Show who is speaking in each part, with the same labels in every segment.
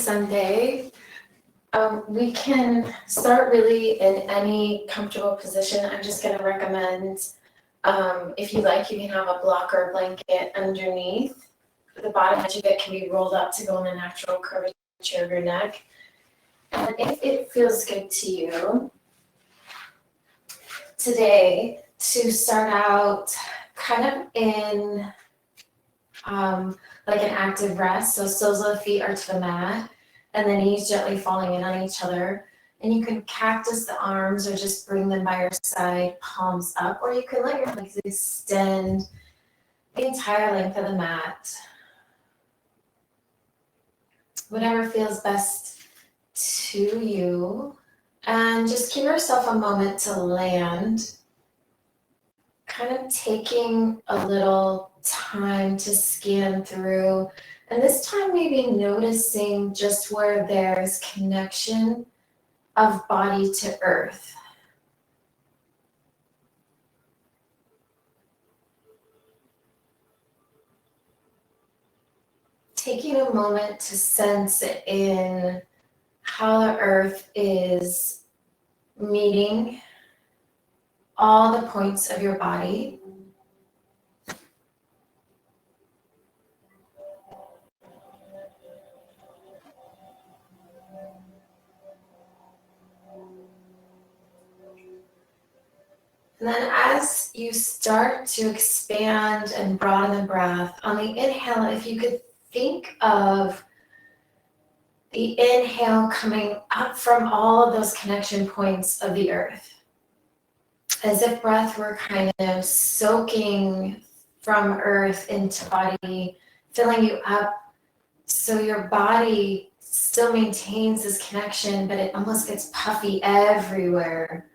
Speaker 1: Sunday. We can start really in any comfortable position. I'm just going to recommend, if you like, you can have a block or a blanket underneath. The bottom edge of it can be rolled up to go in a natural curvature of your neck. And if it feels good to you today, to start out kind of in like an active rest. So soles of the feet are to the mat, and then knees gently falling in on each other. And you can cactus the arms or just bring them by your side, palms up, or you can let your legs extend the entire length of the mat. Whatever feels best to you. And just give yourself a moment to land, kind of taking a little time to scan through. And this time maybe noticing just where there's connection of body to earth. Taking a moment to sense in how the earth is meeting all the points of your body. And then as you start to expand and broaden the breath, on the inhale, if you could think of the inhale coming up from all of those connection points of the earth, as if breath were kind of soaking from earth into body, filling you up so your body still maintains this connection, but it almost gets puffy everywhere.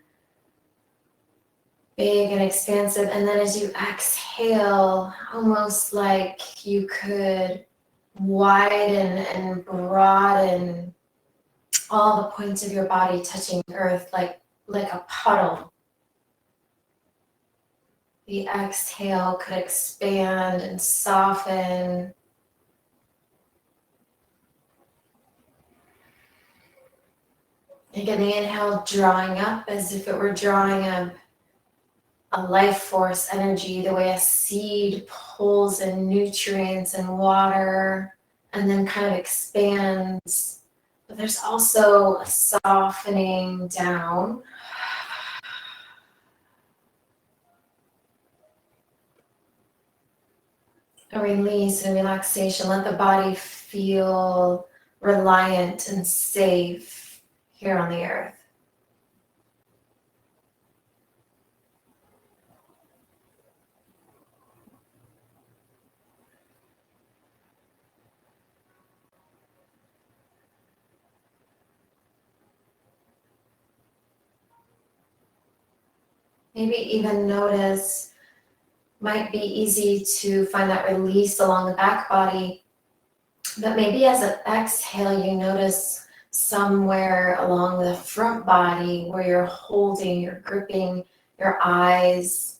Speaker 1: Big and expansive. And then as you exhale, almost like you could widen and broaden all the points of your body touching earth like a puddle. The exhale could expand and soften. Again, the inhale drawing up as if it were drawing a life force energy, the way a seed pulls in nutrients and water and then kind of expands. But there's also a softening down. A release and relaxation. Let the body feel reliant and safe here on the earth. Maybe even notice, might be easy to find that release along the back body, but maybe as an exhale, you notice somewhere along the front body where you're holding, you're gripping your eyes,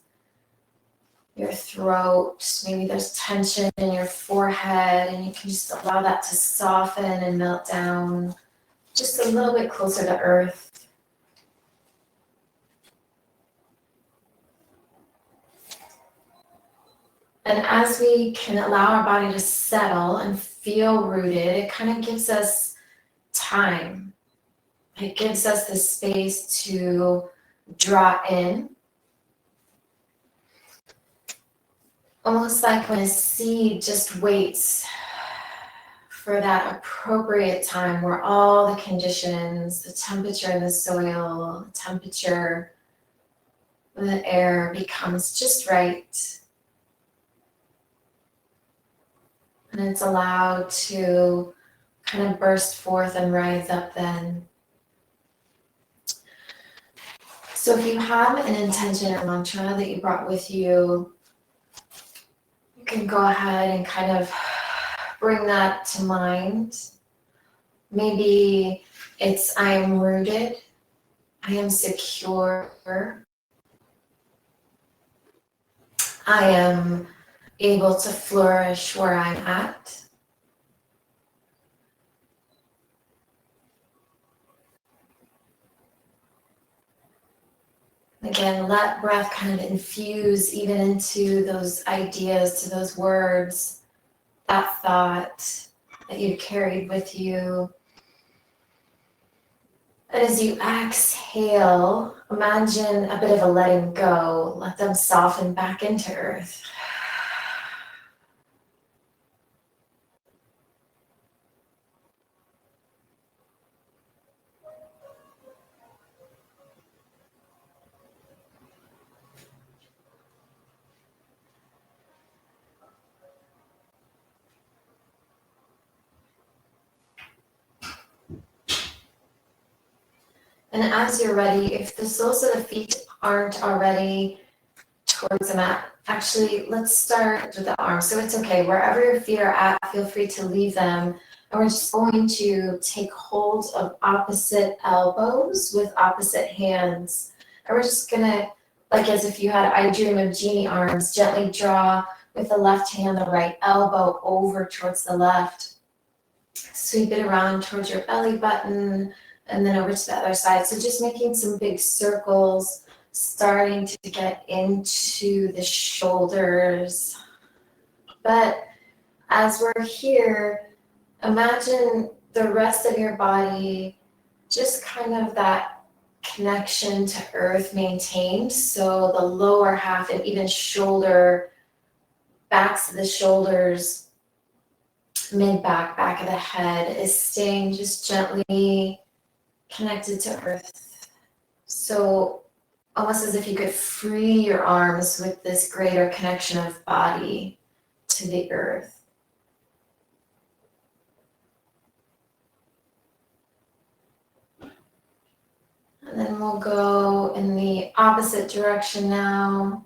Speaker 1: your throat. Maybe there's tension in your forehead, and you can just allow that to soften and melt down just a little bit closer to earth. And as we can allow our body to settle and feel rooted, it kind of gives us time. It gives us the space to draw in. Almost like when a seed just waits for that appropriate time where all the conditions, the temperature in the soil, the temperature of the air becomes just right. And it's allowed to kind of burst forth and rise up then. So if you have an intention or mantra that you brought with you, you can go ahead and kind of bring that to mind. Maybe it's I am rooted, I am secure, I am able to flourish where I'm at. Again, let breath kind of infuse even into those ideas, to those words, that thought that you carried with you. And as you exhale, imagine a bit of a letting go. Let them soften back into earth. And as you're ready, if the soles of the feet aren't already towards the mat, actually, let's start with the arms. So it's okay, wherever your feet are at, feel free to leave them. And we're just going to take hold of opposite elbows with opposite hands. And we're just gonna, like as if you had I Dream of Jeannie arms, gently draw with the left hand, the right elbow over towards the left. Sweep it around towards your belly button and then over to the other side. So just making some big circles, starting to get into the shoulders. But as we're here, imagine the rest of your body, just kind of that connection to earth maintained. So the lower half and even shoulder, backs of the shoulders, mid-back, back of the head is staying just gently connected to earth. So almost as if you could free your arms with this greater connection of body to the earth. And then we'll go in the opposite direction now.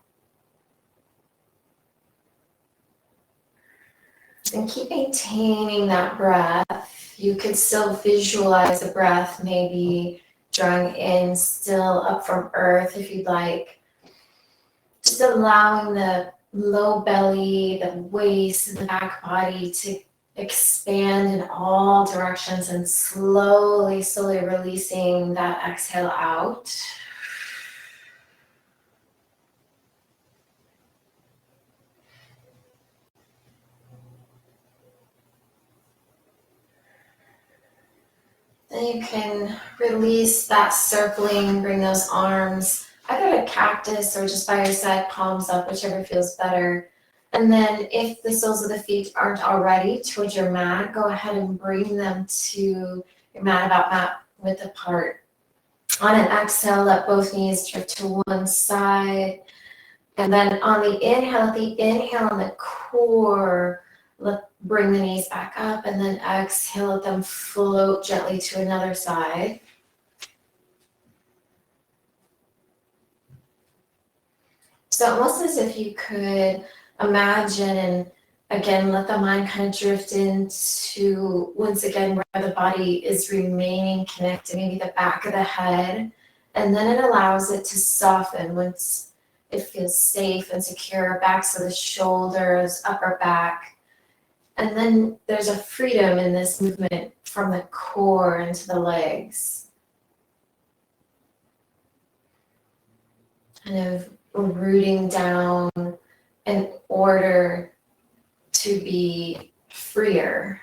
Speaker 1: And keep maintaining that breath. You could still visualize the breath, maybe drawing in still up from earth if you'd like. Just allowing the low belly, the waist, and the back body to expand in all directions and slowly, slowly releasing that exhale out. Then you can release that circling, bring those arms either a cactus or just by your side, palms up, whichever feels better. And then if the soles of the feet aren't already towards your mat, go ahead and bring them to your mat about mat width apart. On an exhale, let both knees drift to one side. And then on the inhale on the core, bring the knees back up, and then exhale, let them float gently to another side. So almost as if you could imagine, and again, let the mind kind of drift into, once again, where the body is remaining connected, maybe the back of the head, and then it allows it to soften once it feels safe and secure, backs of the shoulders, upper back. And then there's a freedom in this movement from the core into the legs. Kind of rooting down in order to be freer.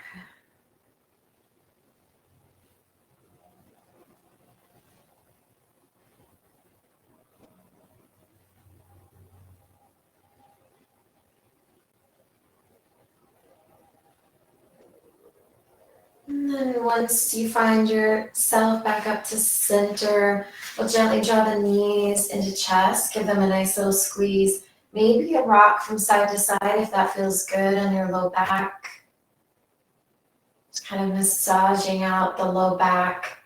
Speaker 1: And then once you find yourself back up to center, we'll gently draw the knees into chest, give them a nice little squeeze. Maybe a rock from side to side if that feels good on your low back. Just kind of massaging out the low back.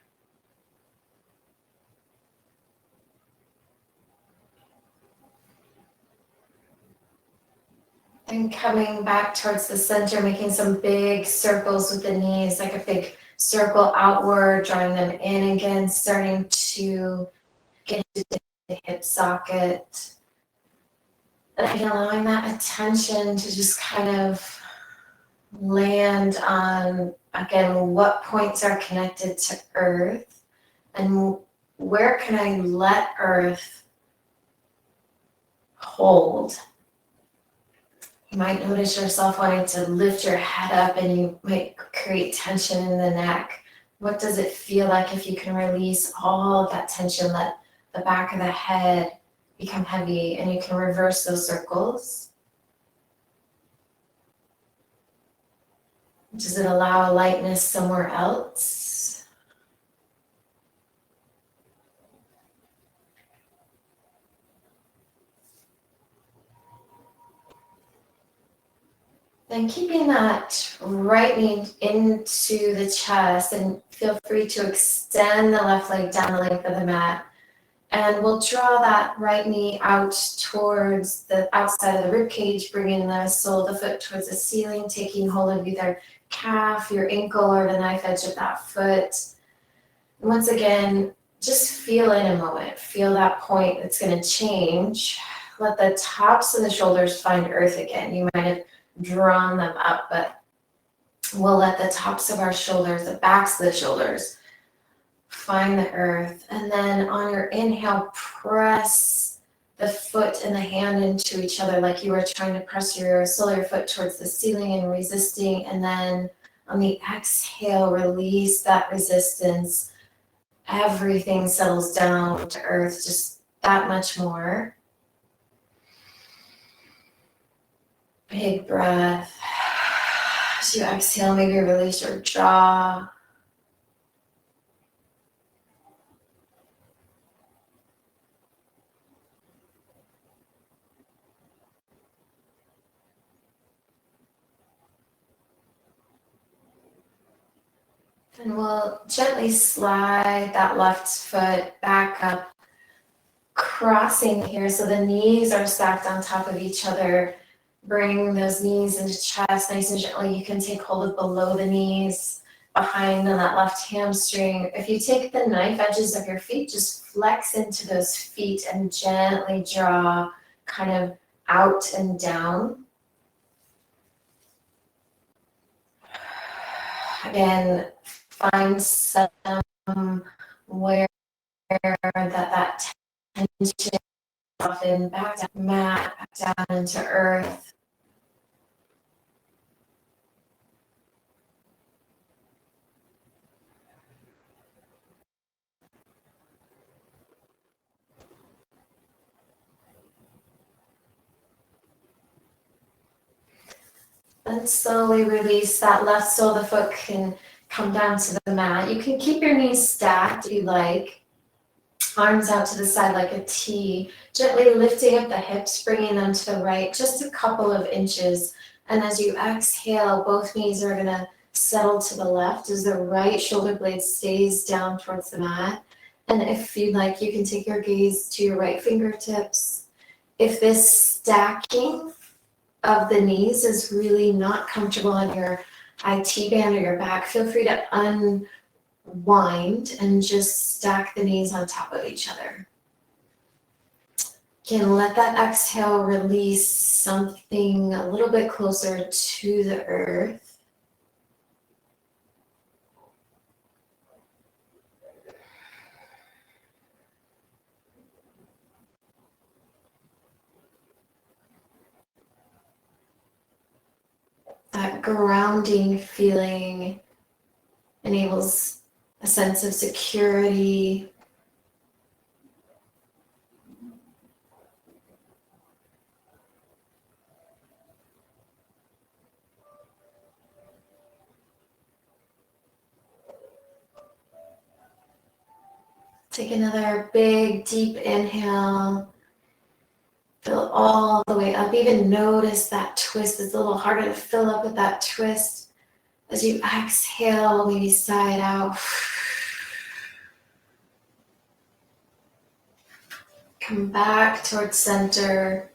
Speaker 1: And coming back towards the center, making some big circles with the knees, like a big circle outward, drawing them in again, starting to get into the hip socket. And allowing that attention to just kind of land on, again, what points are connected to earth and where can I let earth hold. You might notice yourself wanting to lift your head up and you might create tension in the neck. What does it feel like if you can release all of that tension, let the back of the head become heavy, and you can reverse those circles? Does it allow lightness somewhere else? Then keeping that right knee into the chest, and feel free to extend the left leg down the length of the mat. And we'll draw that right knee out towards the outside of the rib cage, bringing the sole of the foot towards the ceiling, taking hold of either calf, your ankle, or the knife edge of that foot. And once again, just feel in a moment. Feel that point that's going to change. Let the tops of the shoulders find earth again. You might have drawn them up, but we'll let the tops of our shoulders, the backs of the shoulders, find the earth. And then on your inhale, press the foot and the hand into each other like you were trying to press your sole of your foot towards the ceiling and resisting. And then on the exhale, release that resistance. Everything settles down to earth, just that much more. Big breath. As you exhale, maybe release your jaw. And we'll gently slide that left foot back up, crossing here so the knees are stacked on top of each other. Bring those knees into chest nice and gently. You can take hold of below the knees, behind on that left hamstring. If you take the knife edges of your feet, just flex into those feet and gently draw kind of out and down. Again, find some where that tension often back down mat, back down into earth. Then slowly release that left sole of the foot can come down to the mat. You can keep your knees stacked if you like. Arms out to the side like a T. Gently lifting up the hips, bringing them to the right, just a couple of inches. And as you exhale, both knees are going to settle to the left as the right shoulder blade stays down towards the mat. And if you'd like, you can take your gaze to your right fingertips. If this stacking of the knees is really not comfortable on your IT band or your back, feel free to unwind and just stack the knees on top of each other. Again, let that exhale release something a little bit closer to the earth. That grounding feeling enables a sense of security. Take another big, deep inhale. Fill all the way up. Even notice that twist. It's a little harder to fill up with that twist. As you exhale, maybe sigh it out. Come back towards center.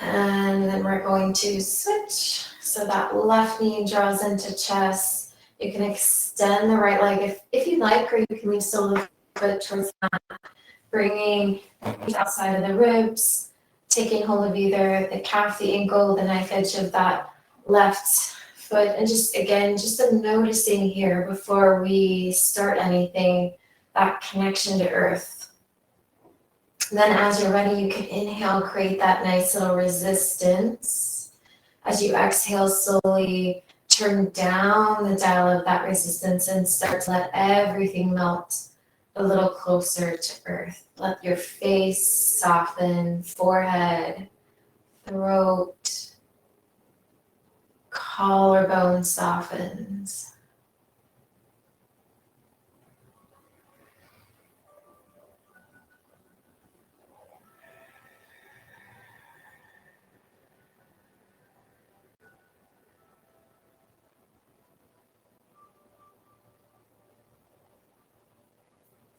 Speaker 1: And then we're going to switch. So that left knee draws into chest. You can extend the right leg if you like, or you can leave sole of the foot towards the mat. Bringing the outside of the ribs, taking hold of either the calf, the ankle, the knife edge of that left foot. And just again, just a noticing here before we start anything, that connection to earth. Then as you're ready, you can inhale, create that nice little resistance. As you exhale, slowly turn down the dial of that resistance and start to let everything melt a little closer to earth. Let your face soften, forehead, throat, collarbone softens.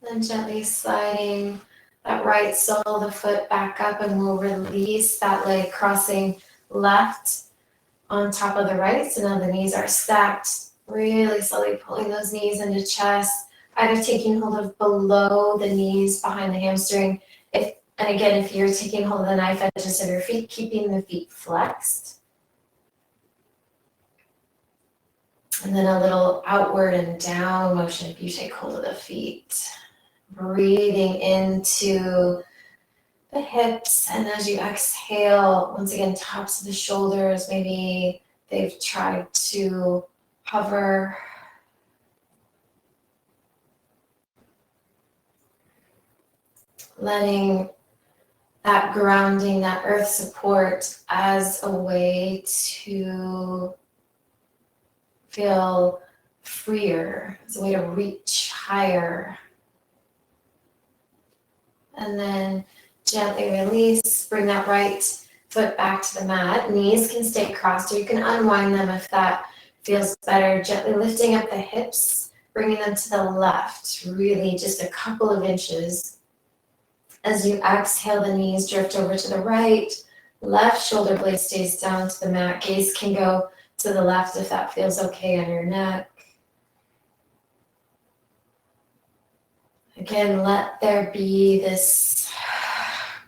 Speaker 1: Then gently sliding that right sole of the foot back up, and we'll release that leg, crossing left on top of the right. So now the knees are stacked, really slowly pulling those knees into chest, either taking hold of below the knees behind the hamstring. And again, if you're taking hold of the knife edges of your feet, keeping the feet flexed. And then a little outward and down motion if you take hold of the feet. Breathing into the hips, and as you exhale, once again, tops of the shoulders, maybe they've tried to hover. Letting that grounding, that earth support as a way to feel freer, as a way to reach higher. And then gently release, bring that right foot back to the mat. Knees can stay crossed, or you can unwind them if that feels better. Gently lifting up the hips, bringing them to the left, really just a couple of inches. As you exhale, the knees drift over to the right. Left shoulder blade stays down to the mat. Gaze can go to the left if that feels okay on your neck. Again, let there be this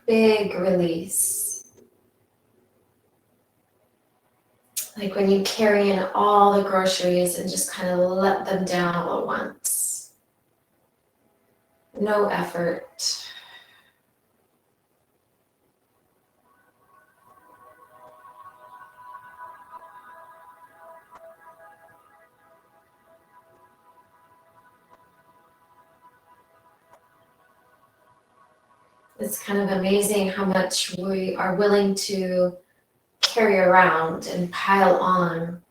Speaker 1: big release. Like when you carry in all the groceries and just kind of let them down all at once. No effort. It's kind of amazing how much we are willing to carry around and pile on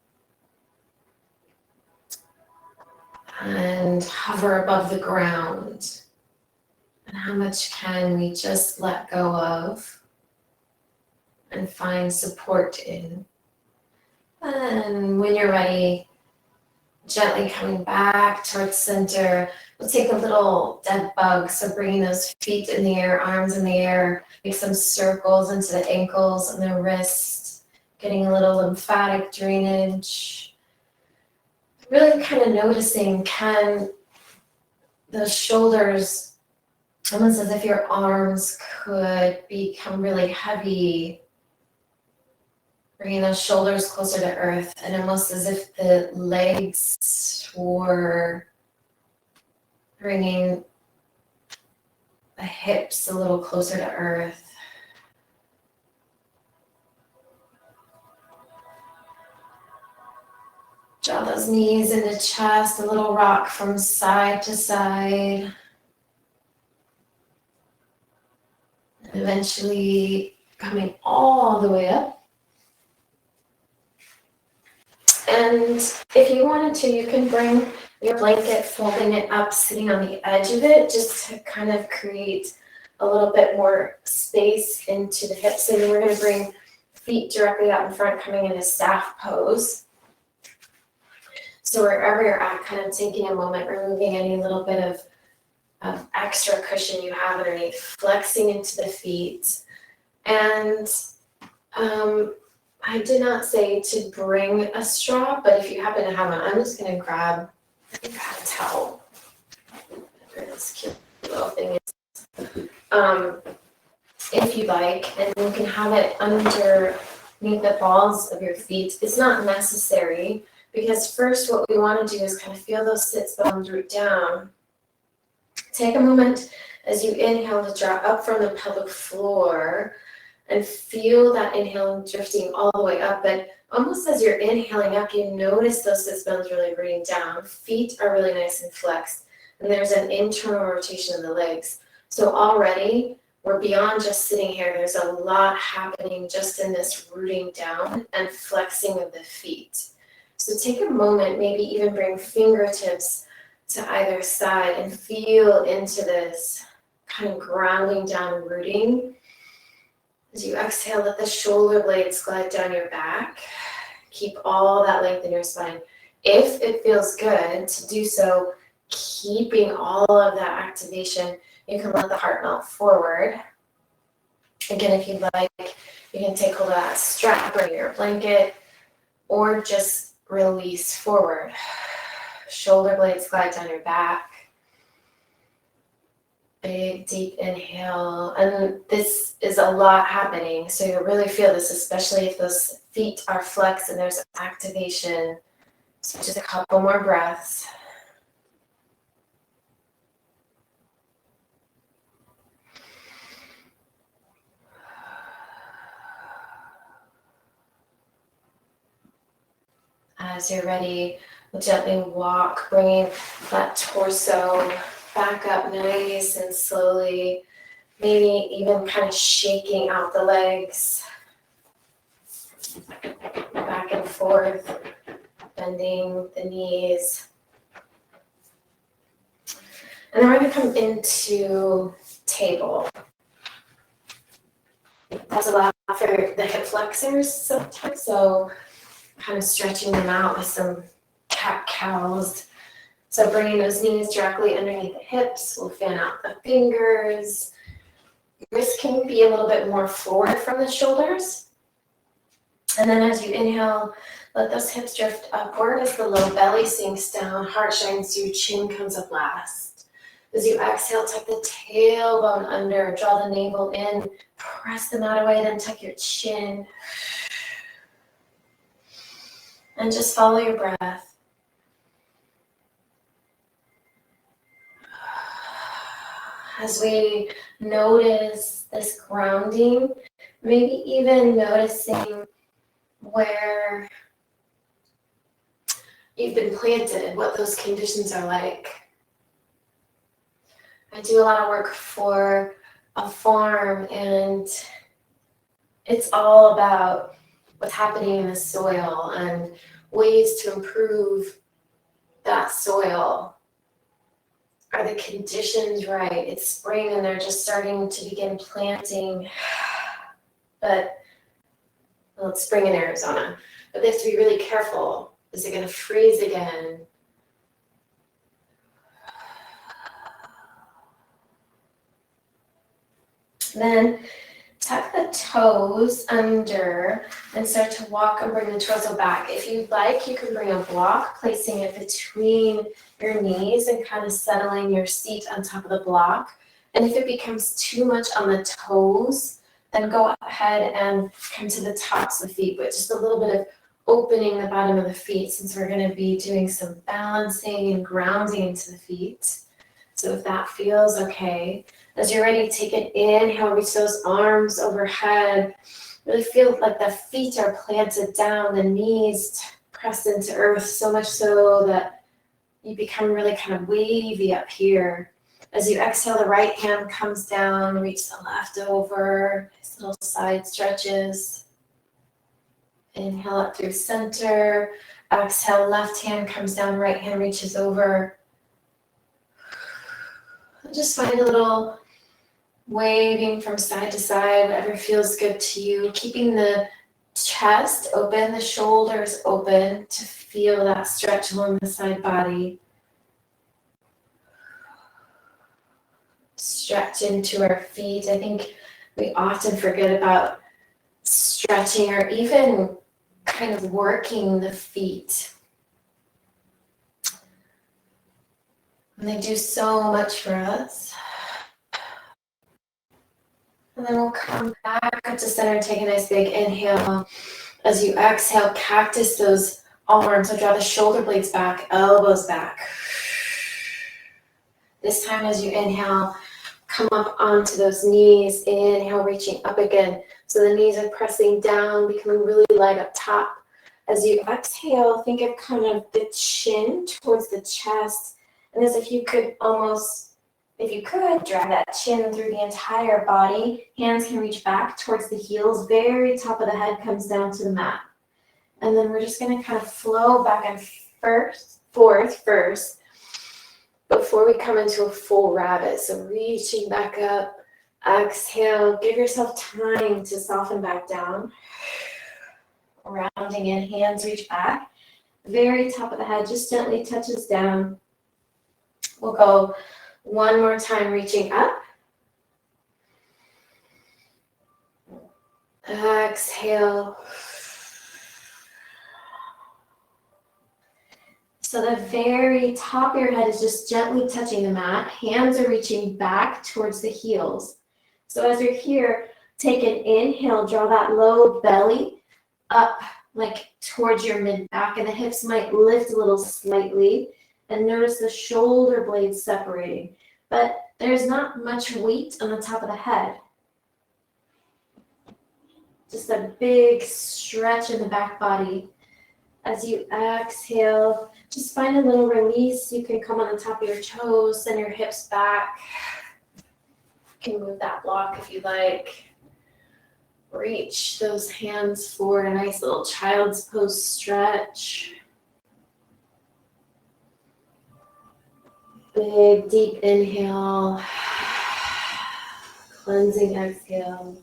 Speaker 1: and hover above the ground. And how much can we just let go of and find support in. And when you're ready, gently coming back towards center. We'll take a little dead bug, so bringing those feet in the air, arms in the air, make some circles into the ankles and the wrists, getting a little lymphatic drainage. Really kind of noticing, can those shoulders, almost as if your arms could become really heavy, bringing those shoulders closer to earth, and almost as if the legs were bringing the hips a little closer to earth. Draw those knees into chest, a little rock from side to side. And eventually coming all the way up. And if you wanted to, you can bring your blanket, folding it up, sitting on the edge of it, just to kind of create a little bit more space into the hips. And we're going to bring feet directly out in front, coming in a staff pose. So wherever you're at, kind of taking a moment, removing any little bit of extra cushion you have underneath, flexing into the feet. And I did not say to bring a straw, but if you happen to have one, I'm just going to grab a towel. This cute little thing is. If you like, and you can have it underneath the balls of your feet. It's not necessary, because first what we want to do is kind of feel those sits bones root down. Take a moment As you inhale to draw up from the pelvic floor and feel that inhale drifting all the way up, but almost as you're inhaling up, you notice those sits bones really rooting down. Feet are really nice and flexed, and there's an internal rotation in the legs. So already we're beyond just sitting here. There's a lot happening just in this rooting down and flexing of the feet. So take a moment, maybe even bring fingertips to either side and feel into this kind of grounding down, rooting. As you exhale, let the shoulder blades glide down your back. Keep all that length in your spine. If it feels good to do so, keeping all of that activation, you can let the heart melt forward. Again, if you'd like, you can take hold of that strap or your blanket, or just release forward. Shoulder blades glide down your back. Big, deep inhale. And this is a lot happening, so you really feel this, especially if those feet are flexed and there's activation. So just a couple more breaths. As you're ready, we'll gently walk, bringing that torso back up nice and slowly, maybe even kind of shaking out the legs, back and forth, bending the knees. And then we're going to come into table. That's a lot for the hip flexors sometimes, so kind of stretching them out with some cat-cows. So bringing those knees directly underneath the hips, we'll fan out the fingers. Wrists can be a little bit more forward from the shoulders. And then as you inhale, let those hips drift upward as the low belly sinks down, heart shines through, chin comes up last. As you exhale, tuck the tailbone under, draw the navel in, press the mat away, then tuck your chin. And just follow your breath. As we notice this grounding, maybe even noticing where you've been planted, what those conditions are like. I do a lot of work for a farm, and it's all about what's happening in the soil and ways to improve that soil. Are the conditions right? It's spring and they're just starting to begin planting, but well, it's spring in Arizona, but they have to be really careful. Is it going to freeze again? Then tuck the toes under and start to walk and bring the torso back. If you'd like, you can bring a block, placing it between your knees and kind of settling your seat on top of the block. And if it becomes too much on the toes, then go ahead and come to the tops of the feet, but just a little bit of opening the bottom of the feet, since we're going to be doing some balancing and grounding into the feet. So if that feels okay, as you're ready, take an inhale, reach those arms overhead. Really feel like the feet are planted down, the knees pressed into earth, so much so that you become really kind of wavy up here. As you exhale, the right hand comes down, reach the left over, nice little side stretches. Inhale up through center. Exhale, left hand comes down, right hand reaches over. Just find a little waving from side to side, whatever feels good to you. Keeping the chest open, the shoulders open to feel that stretch along the side body. Stretch into our feet. I think we often forget about stretching or even kind of working the feet. And they do so much for us. And then we'll come back up to center, take a nice big inhale. As you exhale, cactus those arms, so draw the shoulder blades back, elbows back. This time as you inhale, come up onto those knees. Inhale, reaching up again. So the knees are pressing down, becoming really light up top. As you exhale, think of kind of the chin towards the chest. And as if you could almost, if you could, drag that chin through the entire body. Hands can reach back towards the heels. Very top of the head comes down to the mat. And then we're just going to kind of flow back and forth first before we come into a full rabbit. So reaching back up, exhale, give yourself time to soften back down. Rounding in, hands reach back. Very top of the head, just gently touches down. We'll go one more time, reaching up. Exhale. So the very top of your head is just gently touching the mat. Hands are reaching back towards the heels. So as you're here, take an inhale, draw that low belly up like towards your mid-back, and the hips might lift a little slightly, and notice the shoulder blades separating. But there's not much weight on the top of the head. Just a big stretch in the back body. As you exhale, just find a little release. You can come on the top of your toes, send your hips back. You can move that block if you like. Reach those hands forward, a nice little child's pose stretch. Big, deep inhale. Cleansing exhale.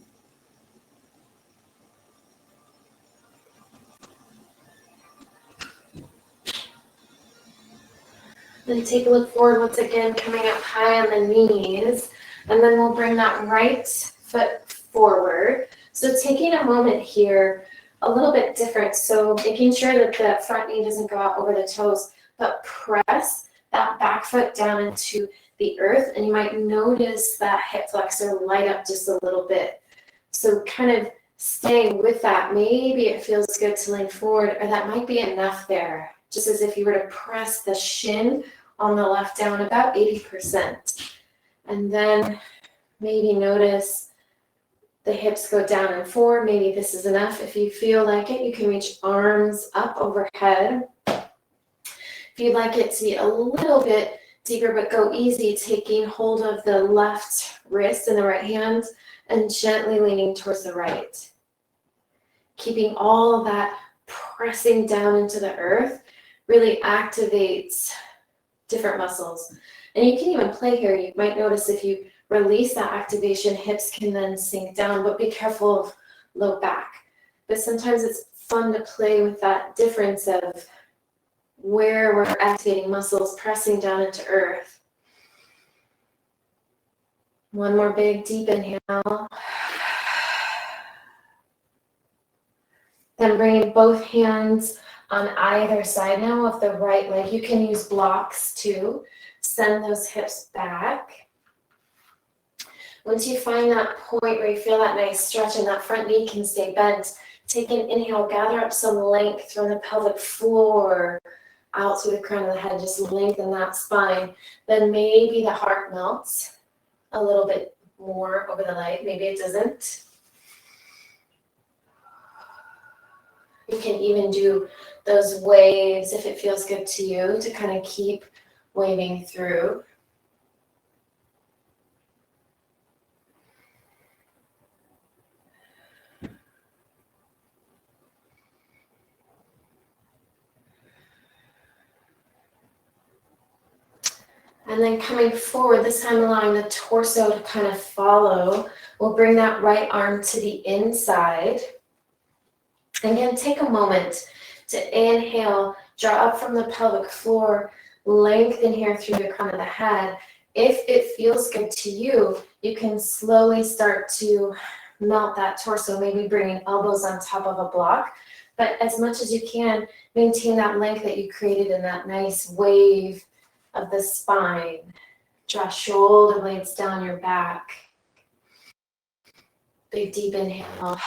Speaker 1: Then take a look forward once again, coming up high on the knees. And then we'll bring that right foot forward. So taking a moment here, a little bit different. So making sure that the front knee doesn't go out over the toes, but press that back foot down into the earth. And you might notice that hip flexor light up just a little bit. So kind of staying with that. Maybe it feels good to lean forward, or that might be enough there. Just as if you were to press the shin on the left down about 80%. And then maybe notice the hips go down and forward. Maybe this is enough. If you feel like it, you can reach arms up overhead. If you'd like it to be a little bit deeper, but go easy, taking hold of the left wrist and the right hand and gently leaning towards the right. Keeping all of that pressing down into the earth really activates different muscles. And you can even play here. You might notice if you release that activation, hips can then sink down, but be careful of low back. But sometimes it's fun to play with that difference of where we're activating muscles, pressing down into earth. One more big deep inhale. Then bringing both hands on either side now of the right leg. You can use blocks too. Send those hips back. Once you find that point where you feel that nice stretch and that front knee can stay bent, take an inhale, gather up some length from the pelvic floor out through the crown of the head, just lengthen that spine. Then maybe the heart melts a little bit more over the leg, maybe it doesn't. You can even do those waves if it feels good to you to kind of keep waving through. And then coming forward, this time allowing the torso to kind of follow. We'll bring that right arm to the inside. Again, take a moment to inhale, draw up from the pelvic floor, lengthen here through the crown of the head. If it feels good to you, you can slowly start to melt that torso, maybe bringing elbows on top of a block. But as much as you can, maintain that length that you created in that nice wave of the spine. Draw shoulder blades down your back. Big deep inhale.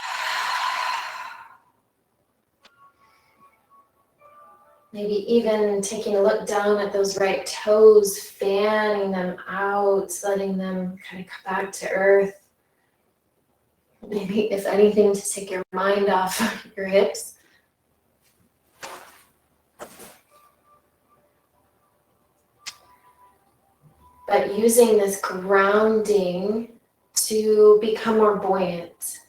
Speaker 1: Maybe even taking a look down at those right toes, fanning them out, letting them kind of come back to earth. Maybe, if anything, to take your mind off your hips. But using this grounding to become more buoyant.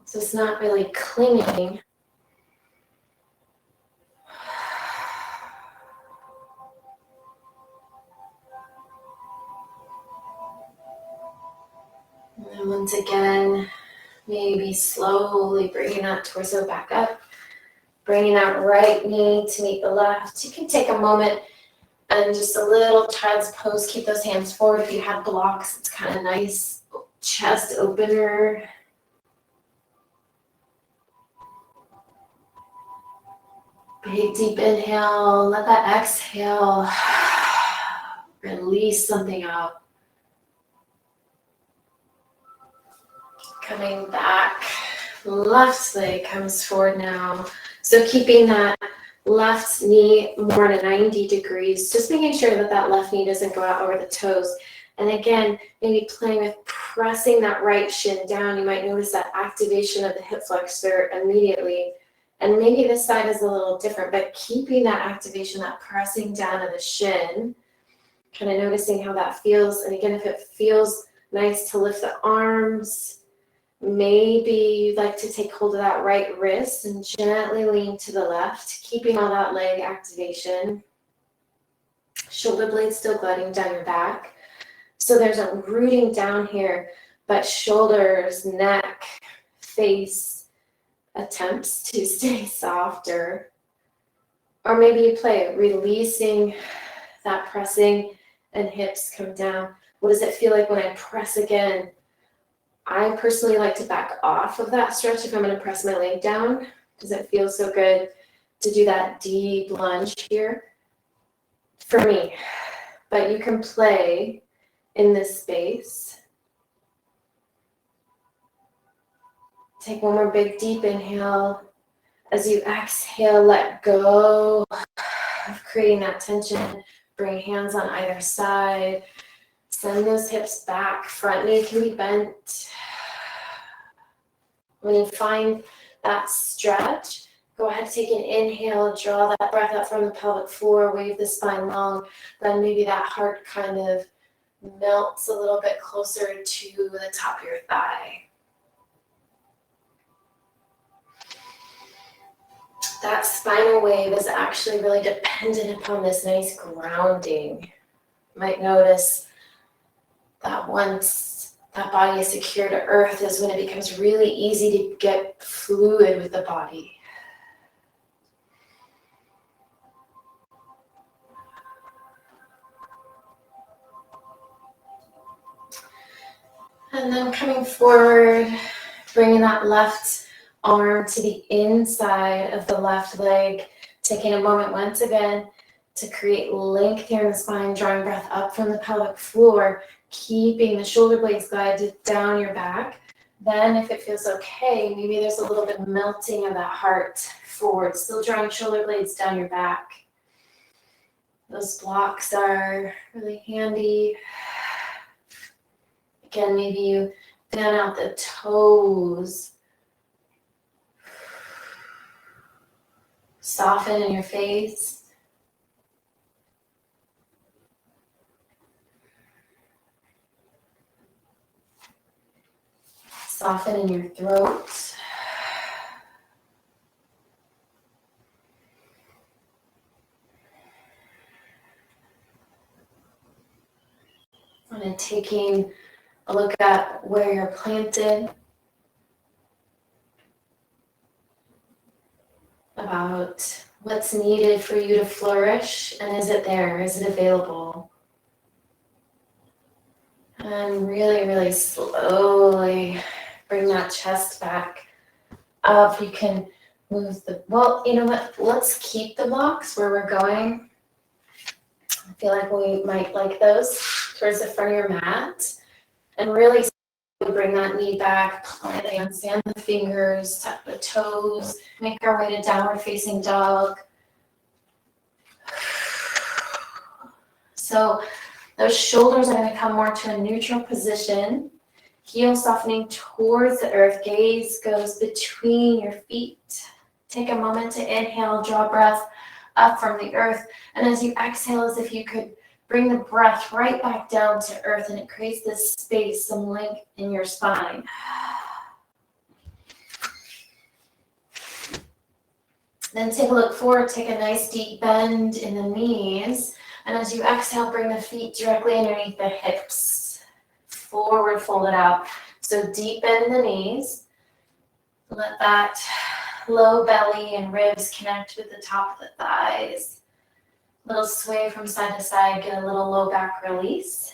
Speaker 1: So it's not really clinging. And then once again, maybe slowly bringing that torso back up, bringing that right knee to meet the left. You can take a moment and just a little child's pose. Keep those hands forward. If you have blocks, it's kind of nice. Chest opener. Big deep inhale. Let that exhale release something out. Coming back. Left leg comes forward now. So keeping that left knee more at 90 degrees, just making sure that that left knee doesn't go out over the toes. And again, maybe playing with pressing that right shin down. You might notice that activation of the hip flexor immediately. And maybe this side is a little different, but keeping that activation, that pressing down of the shin, kind of noticing how that feels. And again, if it feels nice to lift the arms, maybe you'd like to take hold of that right wrist and gently lean to the left, keeping all that leg activation. Shoulder blades still gliding down your back. So there's a rooting down here, but shoulders, neck, face attempts to stay softer. Or maybe you play releasing that pressing and hips come down. What does it feel like when I press again? I personally like to back off of that stretch if I'm going to press my leg down, because it feels so good to do that deep lunge here for me. But you can play in this space. Take one more big deep inhale. As you exhale, let go of creating that tension. Bring hands on either side. Send those hips back. Front knee can be bent. When you find that stretch, go ahead, take an inhale, draw that breath up from the pelvic floor, wave the spine long. Then maybe that heart kind of melts a little bit closer to the top of your thigh. That spinal wave is actually really dependent upon this nice grounding. You might notice that once that body is secure to earth is when it becomes really easy to get fluid with the body. And then coming forward, bringing that left arm to the inside of the left leg, taking a moment once again to create length here in the spine, drawing breath up from the pelvic floor, keeping the shoulder blades glide down your back. Then if it feels okay, maybe there's a little bit of melting of that heart forward, still drawing shoulder blades down your back. Those blocks are really handy. Again, maybe you fan out the toes. Soften in your face. Soften in your throat. And then taking a look at where you're planted. About what's needed for you to flourish, and is it there? Is it available? And really, really slowly bring that chest back up. You can move the, well, you know what? Let's keep the blocks where we're going. I feel like we might like those towards the front of your mat. And really bring that knee back, plant the hands, fan the fingers, tuck the toes, make our way to downward facing dog. So those shoulders are going to come more to a neutral position. Heel softening towards the earth. Gaze goes between your feet. Take a moment to inhale, draw breath up from the earth. And as you exhale, as if you could bring the breath right back down to earth, and it creates this space, some length in your spine. Then take a look forward, take a nice deep bend in the knees. And as you exhale, bring the feet directly underneath the hips. Forward, fold it out. So deep bend in the knees. Let that low belly and ribs connect with the top of the thighs. Little sway from side to side, get a little low back release.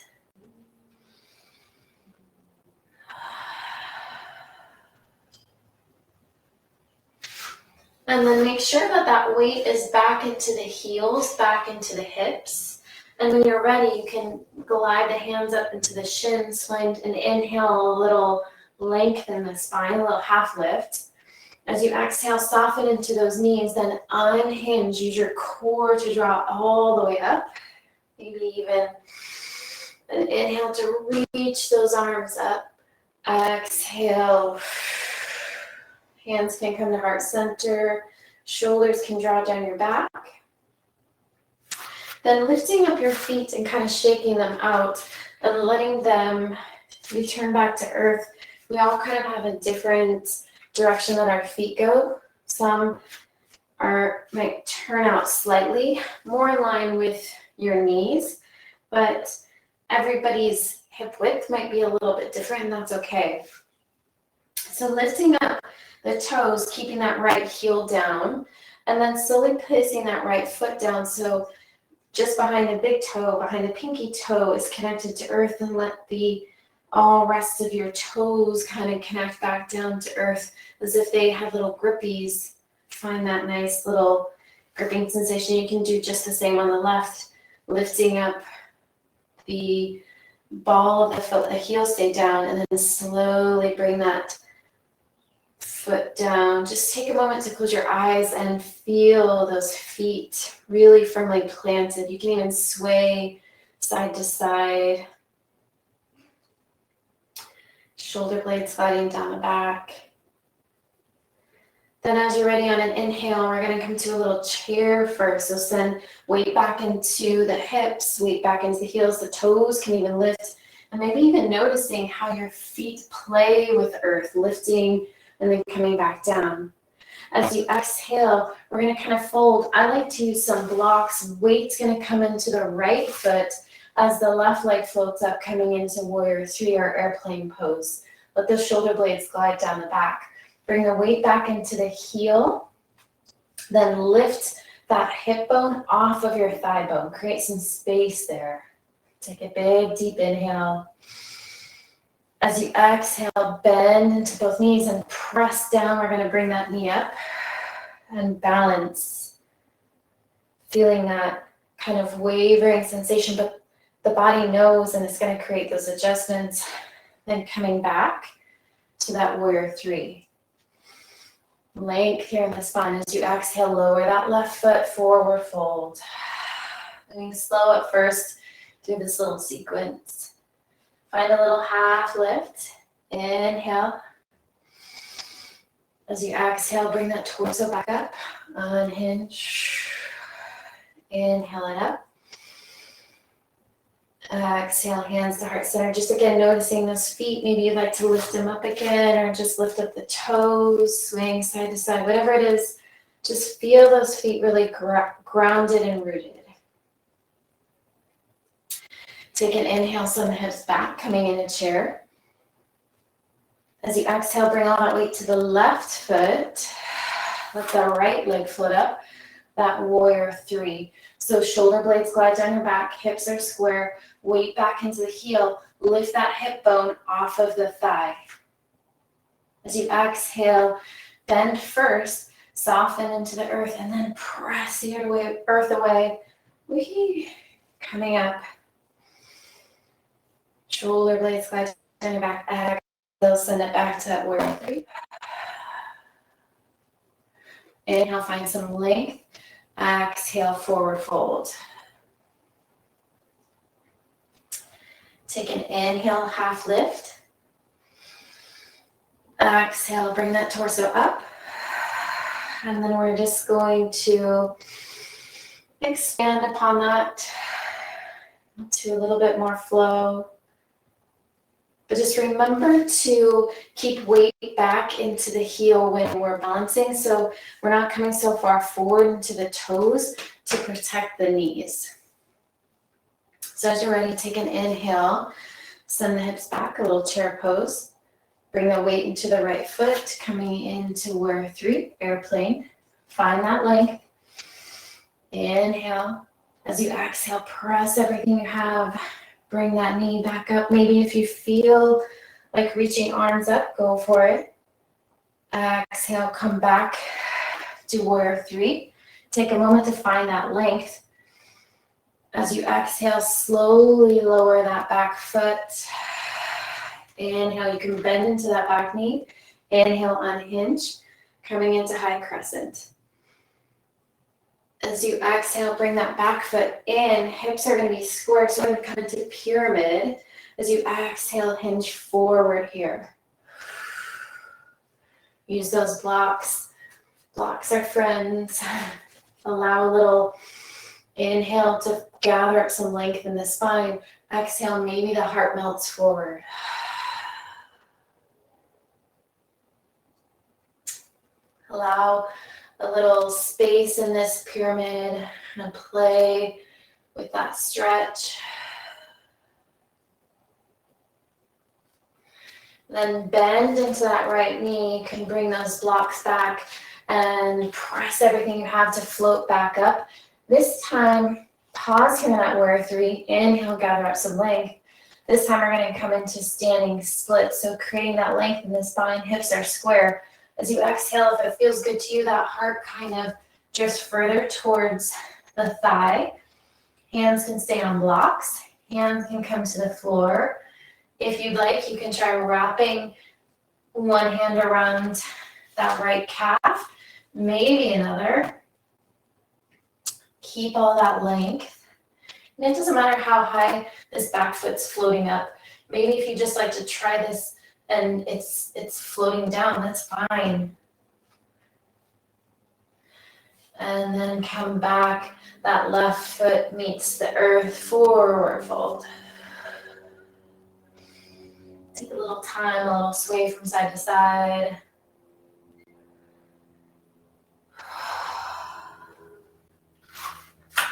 Speaker 1: And then make sure that that weight is back into the heels, back into the hips. And when you're ready, you can glide the hands up into the shins, and inhale a little length in the spine, a little half lift. As you exhale, soften into those knees, then unhinge. Use your core to draw all the way up. Maybe even an inhale to reach those arms up. Exhale. Hands can come to heart center. Shoulders can draw down your back. Then lifting up your feet and kind of shaking them out and letting them return back to earth. We all kind of have a different direction that our feet go. Some might turn out slightly more in line with your knees, but everybody's hip width might be a little bit different, and that's okay. So lifting up the toes, keeping that right heel down, and then slowly placing that right foot down. So just behind the big toe, behind the pinky toe is connected to earth, and let the all rest of your toes kind of connect back down to earth as if they have little grippies. Find that nice little gripping sensation. You can do just the same on the left, lifting up the ball of the foot, the heel stay down, and then slowly bring that foot down. Just take a moment to close your eyes and feel those feet really firmly planted. You can even sway side to side. Shoulder blades sliding down the back. Then as you're ready on an inhale, we're going to come to a little chair first. So send weight back into the hips, weight back into the heels. The toes can even lift. And maybe even noticing how your feet play with earth, lifting and then coming back down. As you exhale, we're going to kind of fold. I like to use some blocks. Weight's going to come into the right foot as the left leg floats up, coming into warrior three or airplane pose. Let the shoulder blades glide down the back. Bring the weight back into the heel. Then lift that hip bone off of your thigh bone. Create some space there. Take a big, deep inhale. As you exhale, bend into both knees and press down. We're going to bring that knee up and balance. Feeling that kind of wavering sensation, but the body knows, and it's going to create those adjustments. Then coming back to that warrior three. Length here in the spine. As you exhale, lower that left foot, forward fold. Moving slow at first through this little sequence. Find a little half lift. Inhale. As you exhale, bring that torso back up. Unhinge. Inhale it up. Exhale, hands to heart center. Just again, noticing those feet. Maybe you'd like to lift them up again, or just lift up the toes, swing side to side, whatever it is. Just feel those feet really grounded and rooted. Take an inhale, send the hips back, coming in a chair. As you exhale, bring all that weight to the left foot. Let the right leg float up. That warrior three. So shoulder blades glide down your back, hips are square, weight back into the heel, lift that hip bone off of the thigh. As you exhale, bend first, soften into the earth, and then press the earth away. Coming up. Shoulder blades glide down your back. send it back to that warrior three. Inhale, find some length. Exhale, forward fold. Take an inhale, half lift. Exhale, bring that torso up. And then we're just going to expand upon that to a little bit more flow. But just remember to keep weight back into the heel when we're balancing, so we're not coming so far forward into the toes to protect the knees. So as you're ready, take an inhale, send the hips back, a little chair pose. Bring the weight into the right foot, coming into warrior three, airplane. Find that length. Inhale. As you exhale, press everything you have. Bring that knee back up. Maybe if you feel like reaching arms up, go for it. Exhale, come back to warrior three. Take a moment to find that length. As you exhale, slowly lower that back foot. Inhale, you can bend into that back knee. Inhale, unhinge, coming into high crescent. As you exhale, bring that back foot in. Hips are going to be square, so we're going to come into pyramid. As you exhale, hinge forward here. Use those blocks. Blocks are friends. Allow a little inhale to gather up some length in the spine. Exhale, maybe the heart melts forward. Allow a little space in this pyramid and play with that stretch. Then bend into that right knee. You can bring those blocks back and press everything you have to float back up. This time, pause here in that warrior three. Inhale, gather up some length. This time we're going to come into standing split. So creating that length in the spine, hips are square. As you exhale, if it feels good to you, that heart kind of drifts further towards the thigh. Hands can stay on blocks. Hands can come to the floor. If you'd like, you can try wrapping one hand around that right calf, maybe another. Keep all that length. And it doesn't matter how high this back foot's floating up. Maybe if you just like to try this and it's floating down, that's fine. And then come back. That left foot meets the earth, forward fold. Take a little time, a little sway from side to side.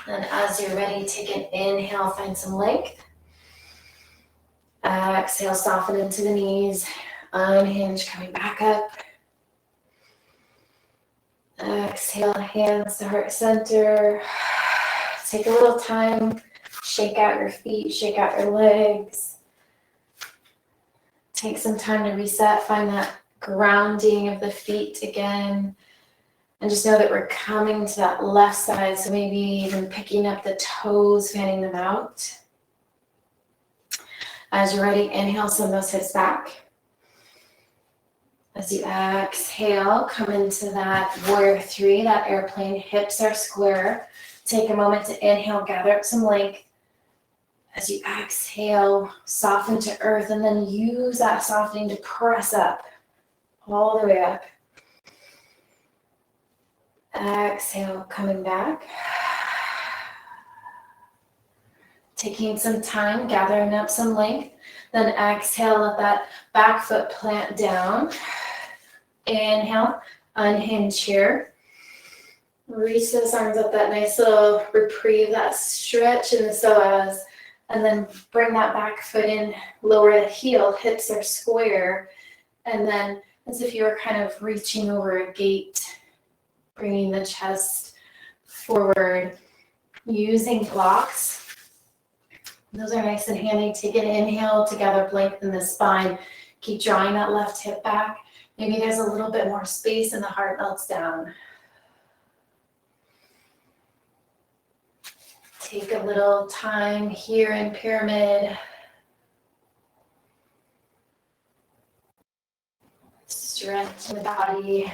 Speaker 1: And as you're ready, take an inhale, find some length. Exhale, soften into the knees. Unhinge, coming back up. Exhale, hands to heart center. Take a little time. Shake out your feet, shake out your legs. Take some time to reset. Find that grounding of the feet again. And just know that we're coming to that left side. So maybe even picking up the toes, fanning them out. As you're ready, inhale, send those hips back. As you exhale, come into that warrior three, that airplane. Hips are square. Take a moment to inhale, gather up some length. As you exhale, soften to earth, and then use that softening to press up, all the way up. Exhale, coming back. Taking some time, gathering up some length. Then exhale, let that back foot plant down. Inhale, unhinge here. Reach those arms up, that nice little reprieve, that stretch in the psoas. And then bring that back foot in, lower the heel, hips are square. And then as if you were kind of reaching over a gate, bringing the chest forward, using blocks. Those are nice and handy. Take an inhale to gather up length in the spine. Keep drawing that left hip back. Maybe there's a little bit more space and the heart melts down. Take a little time here in pyramid. Stretch the body.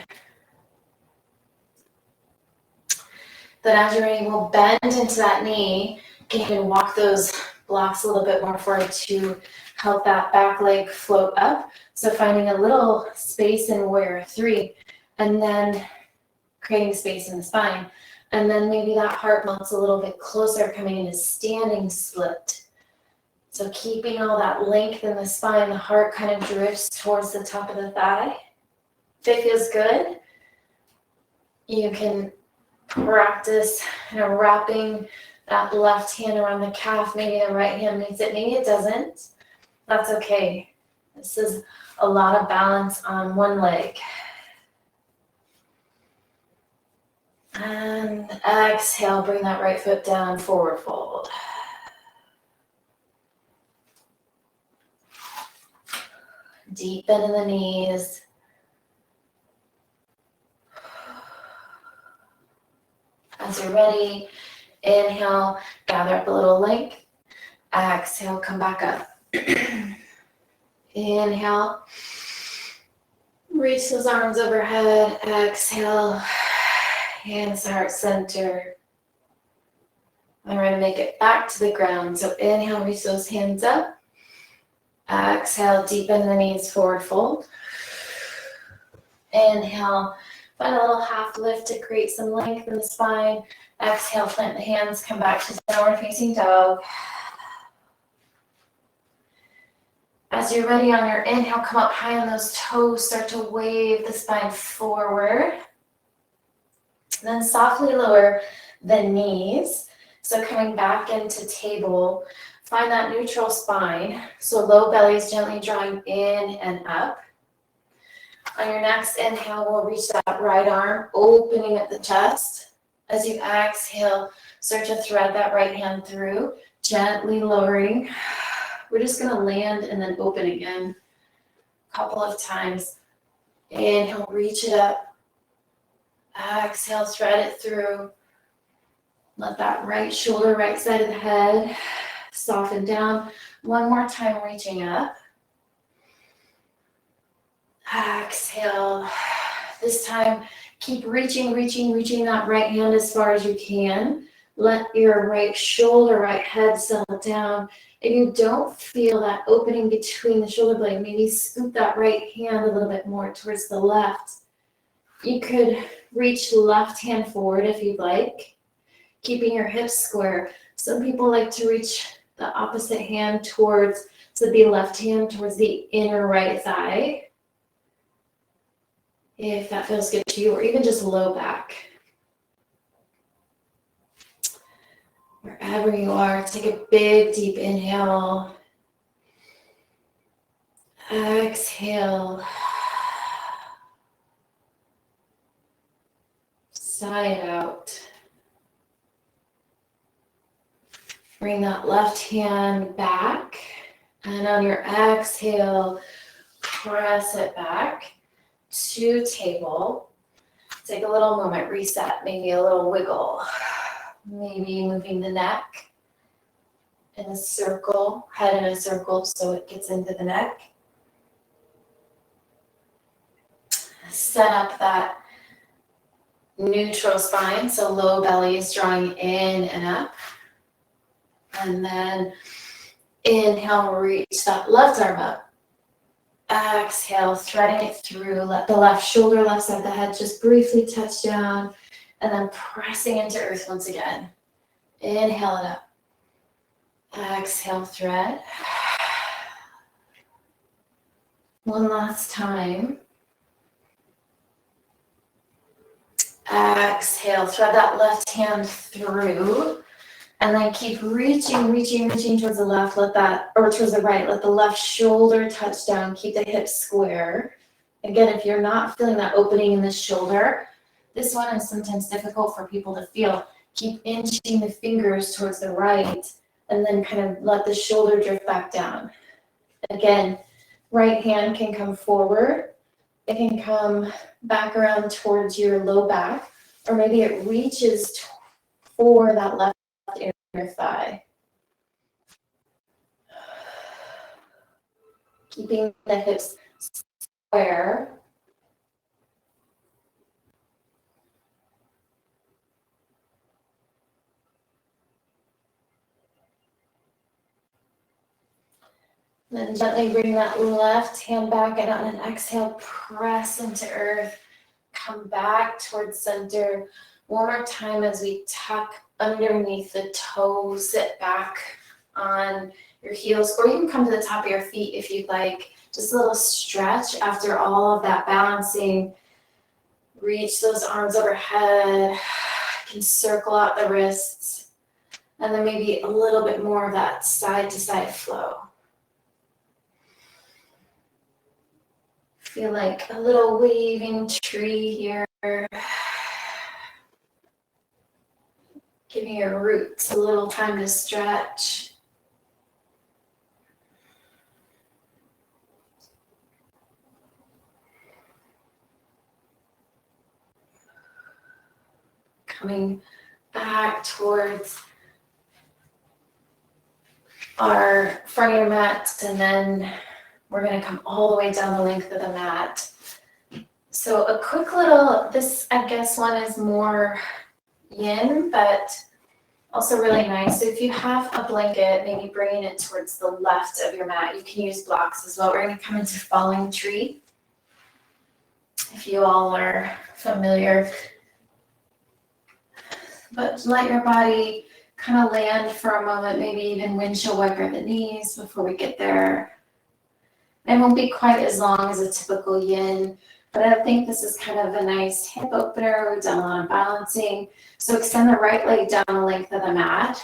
Speaker 1: Then as you're ready, we'll bend into that knee. You can walk those blocks a little bit more forward to help that back leg float up. So finding a little space in warrior three, and then creating space in the spine. And then maybe that heart melts a little bit closer, coming into standing split. So keeping all that length in the spine, the heart kind of drifts towards the top of the thigh. If it feels good, you can practice wrapping that left hand around the calf. Maybe the right hand needs it, maybe it doesn't. That's okay. This is a lot of balance on one leg. And exhale, bring that right foot down, forward fold. Deep bend in the knees. As you're ready, inhale, gather up a little length. Exhale, come back up. Inhale, reach those arms overhead. Exhale, hands to heart center. And we're going to make it back to the ground. So inhale, reach those hands up. Exhale, deepen the knees, forward fold. Inhale, find a little half lift to create some length in the spine. Exhale, plant the hands, come back to downward facing dog. As you're ready on your inhale, come up high on those toes, start to wave the spine forward. Then softly lower the knees. So coming back into table, find that neutral spine. So low belly is gently drawing in and up. On your next inhale, we'll reach that right arm, opening at the chest. As you exhale, start to thread that right hand through, gently lowering. We're just going to land and then open again a couple of times. Inhale, reach it up. Exhale, thread it through. Let that right shoulder, right side of the head soften down. One more time, reaching up. Exhale. This time, keep reaching that right hand as far as you can. Let your right shoulder, right head settle down. If you don't feel that opening between the shoulder blade, maybe scoop that right hand a little bit more towards the left. You could reach the left hand forward if you'd like, keeping your hips square. Some people like to reach the opposite hand towards, so the left hand towards the inner right thigh, if that feels good to you, or even just low back. Wherever you are, take a big, deep inhale. Exhale. Sigh it out. Bring that left hand back. And on your exhale, press it back to table. Take a little moment, reset, maybe a little wiggle. Maybe moving the neck in a circle, head in a circle so it gets into the neck. Set up that neutral spine, so low belly is drawing in and up. And then inhale, reach that left arm up. Exhale, threading it through. Let the left shoulder, left side of the head just briefly touch down. And then pressing into earth once again. Inhale it up. Exhale, thread. One last time. Exhale, thread that left hand through. And then keep reaching towards the left. Let that, or towards the right. Let the left shoulder touch down. Keep the hips square. Again, if you're not feeling that opening in the shoulder, this one is sometimes difficult for people to feel. Keep inching the fingers towards the right and then kind of let the shoulder drift back down. Again, right hand can come forward. It can come back around towards your low back, or maybe it reaches for that left inner thigh. Keeping the hips square. Then gently bring that left hand back, and on an exhale, press into earth. Come back towards center. One more time as we tuck underneath the toes, sit back on your heels, or you can come to the top of your feet if you'd like. Just a little stretch after all of that balancing. Reach those arms overhead. You can circle out the wrists. And then maybe a little bit more of that side to side flow. Feel like a little waving tree here. Giving your roots a little time to stretch. Coming back towards our front of your mat, and then we're going to come all the way down the length of the mat. So a quick little, this I guess one is more yin, but also really nice. So if you have a blanket, maybe bringing it towards the left of your mat, you can use blocks as well. We're going to come into falling tree. If you all are familiar, but let your body kind of land for a moment, maybe even windshield wiper the knees before we get there. It won't be quite as long as a typical yin, but I think this is kind of a nice hip opener. We've done a lot of balancing. So extend the right leg down the length of the mat.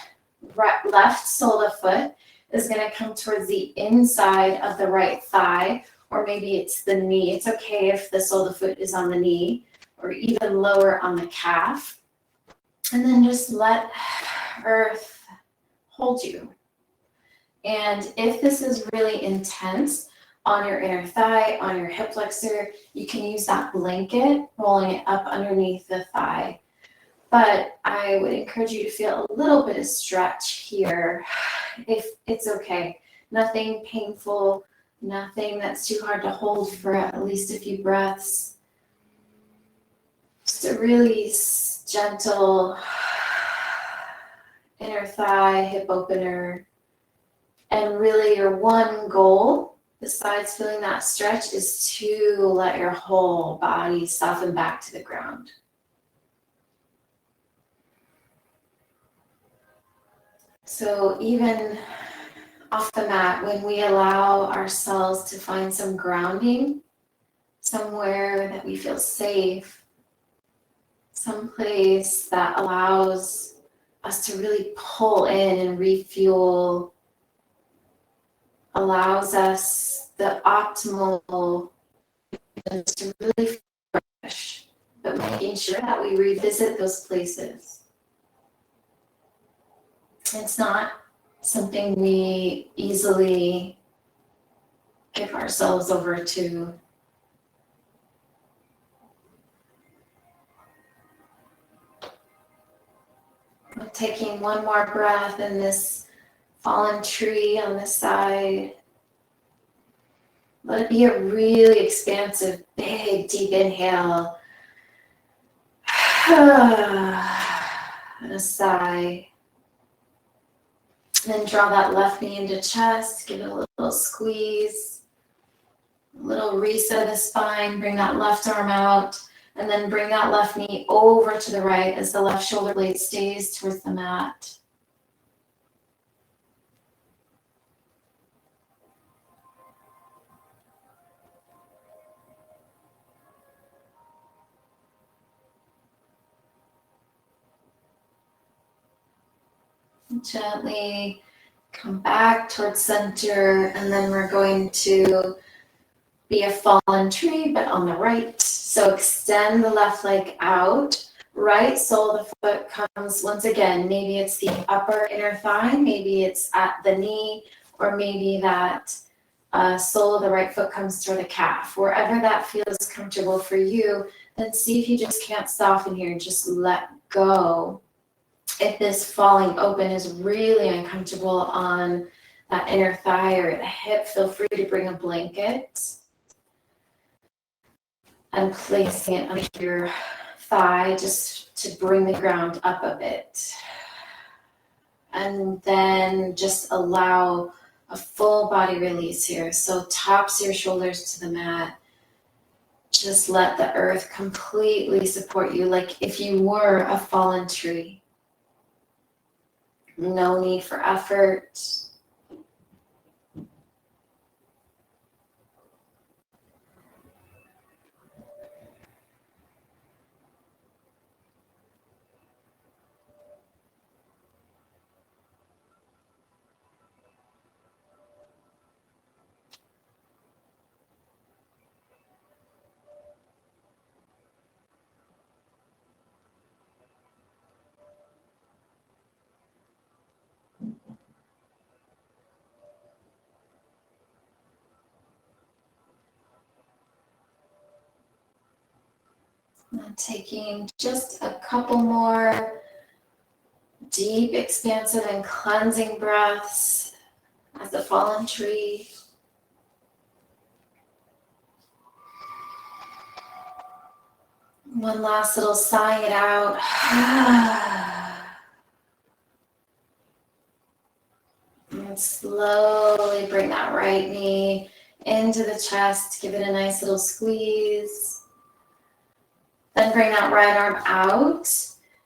Speaker 1: Left sole of foot is going to come towards the inside of the right thigh, or maybe it's the knee. It's okay if the sole of the foot is on the knee, or even lower on the calf. And then just let earth hold you. And if this is really intense on your inner thigh, on your hip flexor, you can use that blanket, rolling it up underneath the thigh. But I would encourage you to feel a little bit of stretch here, if it's okay. Nothing painful, nothing that's too hard to hold for at least a few breaths. Just a really gentle inner thigh, hip opener. And really your one goal, besides feeling that stretch, is to let your whole body soften back to the ground. So even off the mat, when we allow ourselves to find some grounding, somewhere that we feel safe, someplace that allows us to really pull in and refuel, allows us the optimal to really feel fresh, but making sure that we revisit those places. It's not something we easily give ourselves over to. Taking one more breath in this fallen tree on this side. Let it be a really expansive, big, deep inhale. And a sigh. And then draw that left knee into chest. Give it a little squeeze. A little reset of the spine. Bring that left arm out. And then bring that left knee over to the right as the left shoulder blade stays towards the mat. Gently come back towards center, and then we're going to be a fallen tree, but on the right. So extend the left leg out. Right sole of the foot comes once again. Maybe it's the upper inner thigh, maybe it's at the knee, or maybe that sole of the right foot comes toward the calf. Wherever that feels comfortable for you, then see if you just can't soften here. Just let go. If this falling open is really uncomfortable on that inner thigh or the hip, feel free to bring a blanket and placing it under your thigh just to bring the ground up a bit. And then just allow a full body release here. So tops of your shoulders to the mat. Just let the earth completely support you, like if you were a fallen tree. No need for effort. And taking just a couple more deep, expansive, and cleansing breaths as a fallen tree. One last little sighing it out. And slowly bring that right knee into the chest. Give it a nice little squeeze. Then bring that right arm out.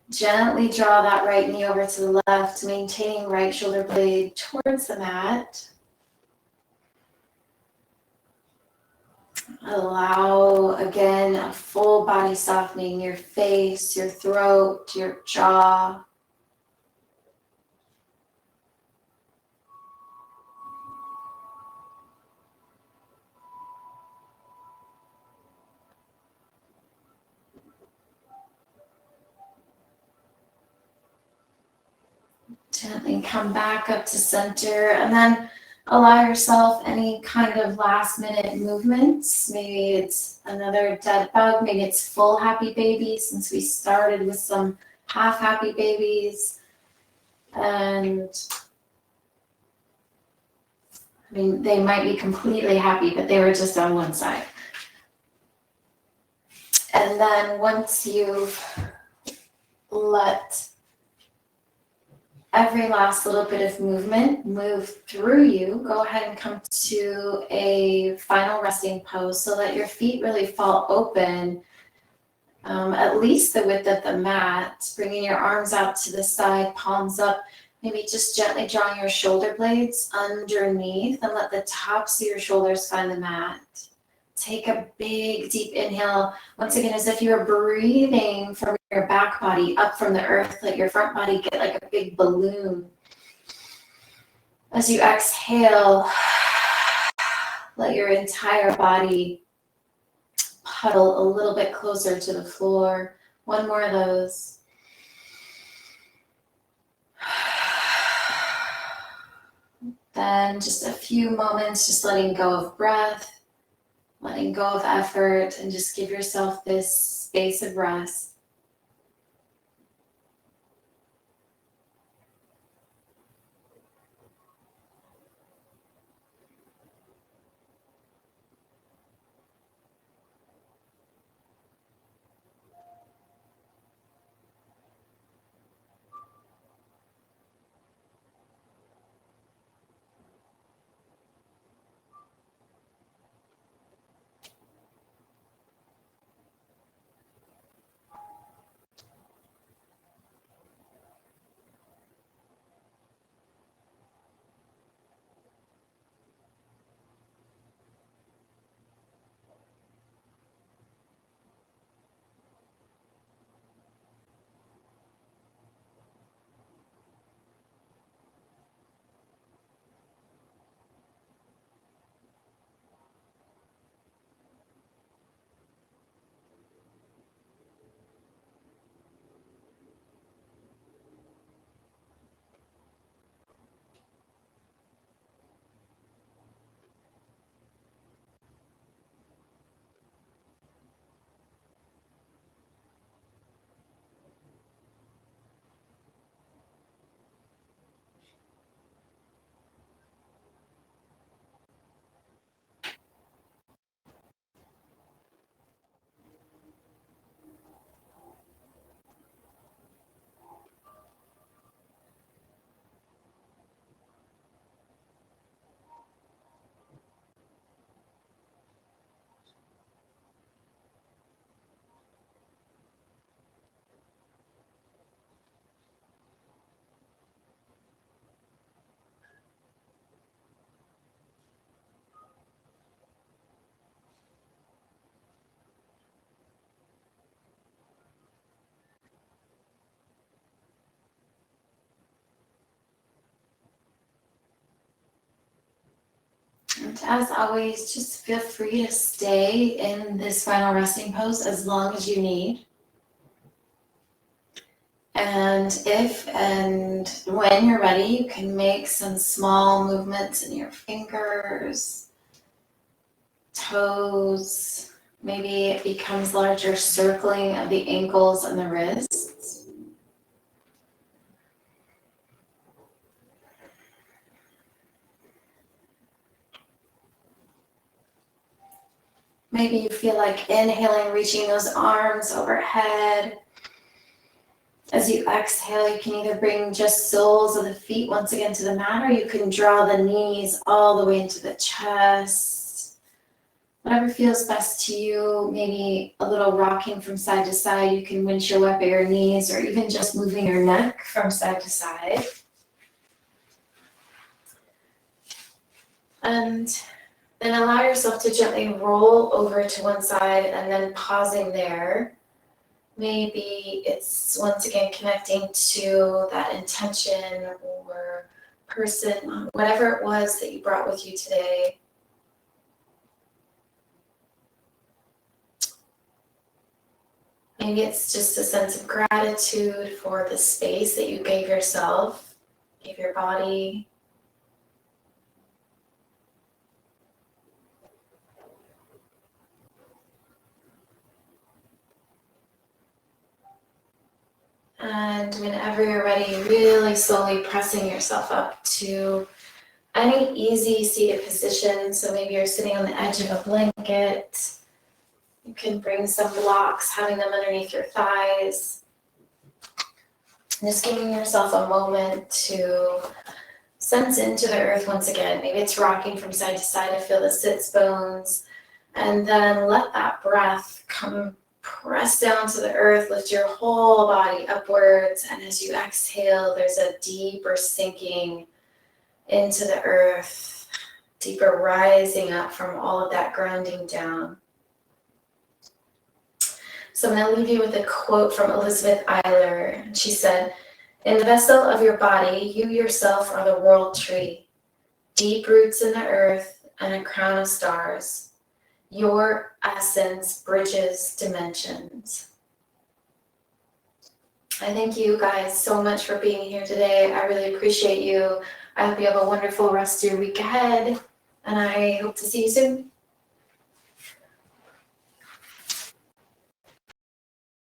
Speaker 1: Gently draw that right knee over to the left, maintaining right shoulder blade towards the mat. Allow, again, a full body softening, your face, your throat, your jaw. Gently come back up to center, and then allow yourself any kind of last minute movements. Maybe it's another dead bug, maybe it's full happy baby, since we started with some half happy babies. And I mean, they might be completely happy, but they were just on one side. And then once you've let every last little bit of movement move through you, go ahead and come to a final resting pose so that your feet really fall open, at least the width of the mat, bringing your arms out to the side, palms up, maybe just gently drawing your shoulder blades underneath and let the tops of your shoulders find the mat. Take a big, deep inhale. Once again, as if you're breathing from your back body up from the earth. Let your front body get like a big balloon. As you exhale, let your entire body puddle a little bit closer to the floor. One more of those. Then just a few moments, just letting go of breath. Letting go of effort, and just give yourself this space of rest. And as always, just feel free to stay in this final resting pose as long as you need. And if and when you're ready, you can make some small movements in your fingers, toes. Maybe it becomes larger circling of the ankles and the wrists. Maybe you feel like inhaling, reaching those arms overhead. As you exhale, you can either bring just soles of the feet once again to the mat, or you can draw the knees all the way into the chest. Whatever feels best to you, maybe a little rocking from side to side. You can windshield wiper your knees, or even just moving your neck from side to side. And then allow yourself to gently roll over to one side and then pausing there. Maybe it's once again connecting to that intention or person, whatever it was that you brought with you today. Maybe it's just a sense of gratitude for the space that you gave yourself, gave your body. And whenever you're ready, really slowly pressing yourself up to any easy seated position. So maybe you're sitting on the edge of a blanket. You can bring some blocks, having them underneath your thighs. Just giving yourself a moment to sense into the earth once again. Maybe it's rocking from side to side to feel the sits bones. And then let that breath come press down to the earth, lift your whole body upwards, and as you exhale, there's a deeper sinking into the earth, deeper rising up from all of that grounding down. So I'm going to leave you with a quote from Elizabeth Eiler. She said, "In the vessel of your body, you yourself are the world tree, deep roots in the earth and a crown of stars. Your essence bridges dimensions." I thank you guys so much for being here today. I really appreciate you. I hope you have a wonderful rest of your week ahead, and I hope to see you soon.